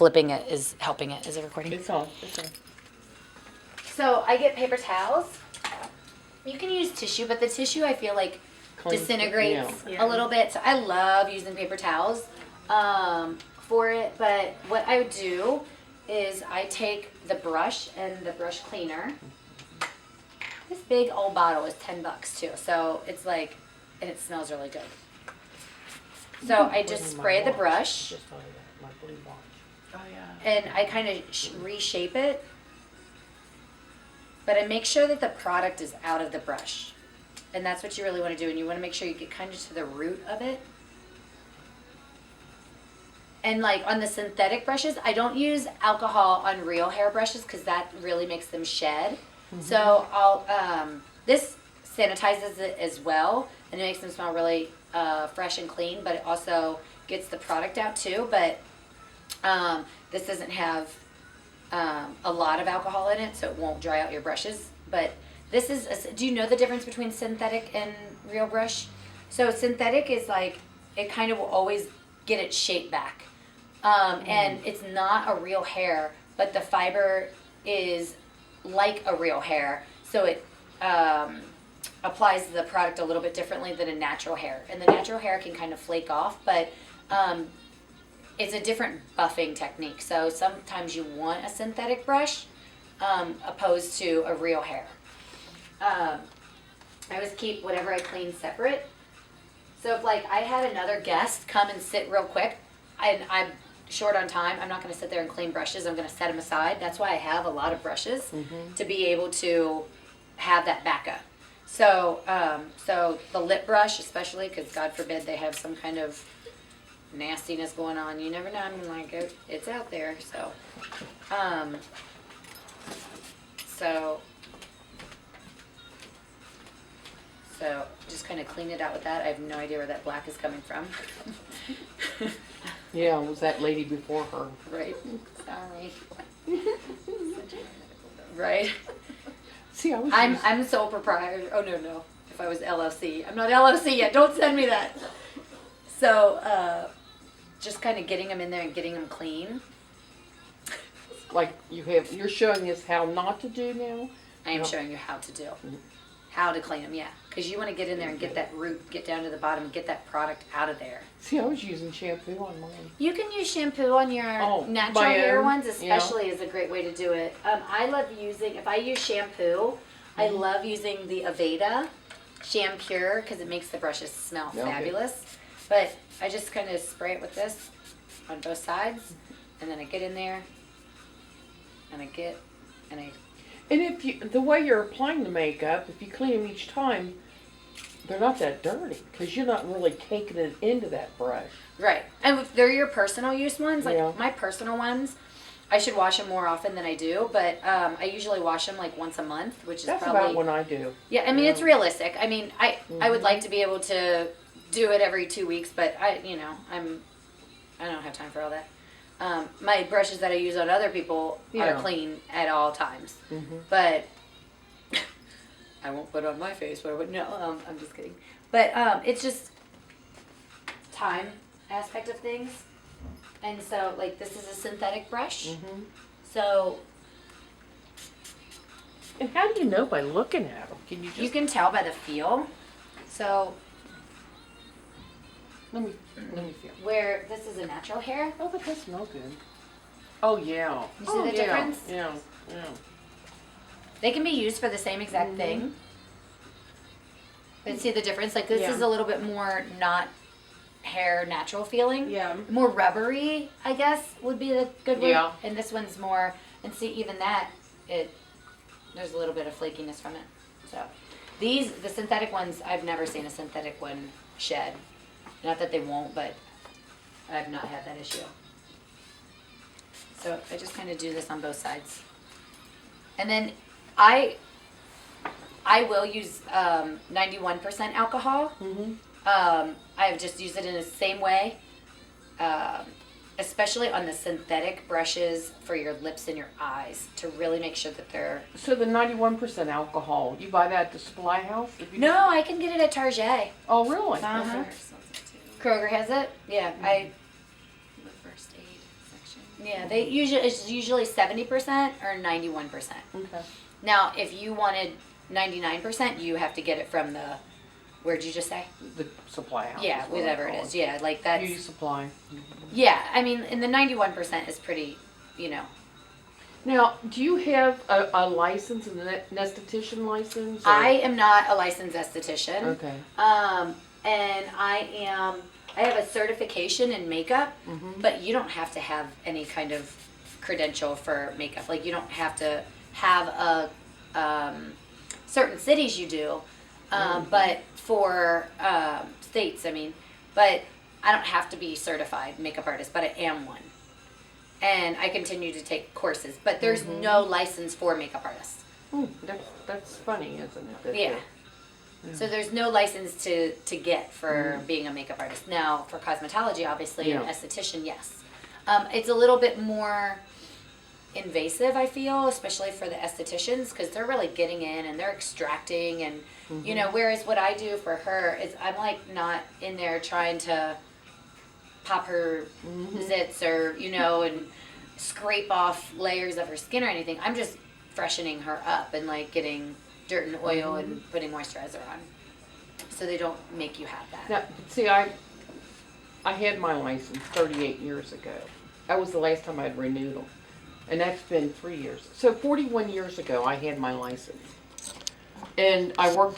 flipping it is helping it. Is it recording? It's on. It's on. So I get paper towels. You can use tissue, but the tissue I feel like disintegrates a little bit. So I love using paper towels for it. But what I would do is I take the brush and the brush cleaner. This big old bottle is $10 too. So it's like, and it smells really good. So I just spray the brush. Oh, yeah. And I kind of reshape it. But I make sure that the product is out of the brush. And that's what you really want to do. And you want to make sure you get kind of to the root of it. And like on the synthetic brushes, I don't use alcohol on real hair brushes because that really makes them shed. Mm-hmm. So I'll, this sanitizes it as well. And it makes them smell really fresh and clean. But it also gets the product out too. But this doesn't have a lot of alcohol in it, so it won't dry out your brushes. But this is, do you know the difference between synthetic and real brush? So synthetic is like, it kind of will always get its shape back. And it's not a real hair, but the fiber is like a real hair. So it applies the product a little bit differently than a natural hair. And the natural hair can kind of flake off, but it's a different buffing technique. So sometimes you want a synthetic brush opposed to a real hair. I always keep whatever I clean separate. So if like I had another guest come and sit real quick, and I'm short on time, I'm not going to sit there and clean brushes. I'm going to set them aside. That's why I have a lot of brushes to be able to have that backup. So so the lip brush especially, because God forbid they have some kind of nastiness going on. You never know. I mean, like it's out there. So, so just kind of clean it out with that. I have no idea where that black is coming from. Yeah, it was that lady before her. Right. Sorry. Right. See, I'm sole proprietor. Oh no. If I was LLC, I'm not LLC yet. Don't send me that. So, just kind of getting them in there and getting them clean. Like you're showing us how not to do now? I am showing you how to do. How to clean them, yeah. Because you want to get in there and get that root, get down to the bottom and get that product out of there. See, I was using shampoo on mine. You can use shampoo on your natural hair ones, especially is a great way to do it. I love using, if I use shampoo, I love using the Aveda Shampure because it makes the brushes smell fabulous. But I just kind of spray it with this on both sides, and then I get in there, and And if you, the way you're applying the makeup, if you clean them each time, they're not that dirty because you're not really taking it into that brush. Right. And if they're your personal use ones, like my personal ones, I should wash them more often than I do, but I usually wash them like once a month, which is That's probably about when I do. Yeah, I mean it's realistic. I mean, I would like to be able to do it every 2 weeks, but I don't have time for all that. My brushes that I use on other people are clean at all times, but I won't put it on my face. But I would no. I'm just kidding. But it's just time aspect of things, and so like this is a synthetic brush. So. And how do you know by looking at them? Can you just? You can tell by the feel. So. Let me feel. Where this is a natural hair. Oh, that does smell good. Oh, yeah. You see the difference? Yeah. They can be used for the same exact thing. But see the difference? Like this is a little bit more not hair natural feeling. Yeah. More rubbery, I guess, would be the good word. Yeah. And this one's more, and see even that, there's a little bit of flakiness from it. So the synthetic ones, I've never seen a synthetic one shed. Not that they won't, but I've not had that issue. So I just kind of do this on both sides. And then I will use 91% alcohol. I have just used it in the same way, especially on the synthetic brushes for your lips and your eyes to really make sure that they're... So the 91% alcohol, you buy that at the supply house? No, I can get it at Target. Oh, really? Kroger has it? Yeah, The first aid section. Yeah, it's usually 70% or 91%. Okay. Now, if you wanted 99%, you have to get it from the, where'd you just say? The supply house. Yeah, is what I whatever it call is. Yeah, like that's. Beauty supply. Yeah, I mean, and the 91% is pretty, you know. Now, do you have a license, an esthetician license? Or? I am not a licensed esthetician. Okay. And I have a certification in makeup, but you don't have to have any kind of credential for makeup. Like, you don't have to have certain cities you do, but for states, I mean, but I don't have to be certified makeup artist, but I am one. And I continue to take courses, but there's no license for makeup artists. That's funny, isn't it? Yeah. So there's no license to get for being a makeup artist. Now, for cosmetology, obviously, an esthetician, yes. It's a little bit more invasive, I feel, especially for the estheticians, because they're really getting in and they're extracting and, you know, whereas what I do for her is I'm like not in there trying to pop her zits or, you know, and scrape off layers of her skin or anything. I'm just freshening her up and like getting dirt and oil and putting moisturizer on, so they don't make you have that. Now, see, I had my license 38 years ago. That was the last time I'd renewed them, and that's been 3 years. So 41 years ago, I had my license, and I worked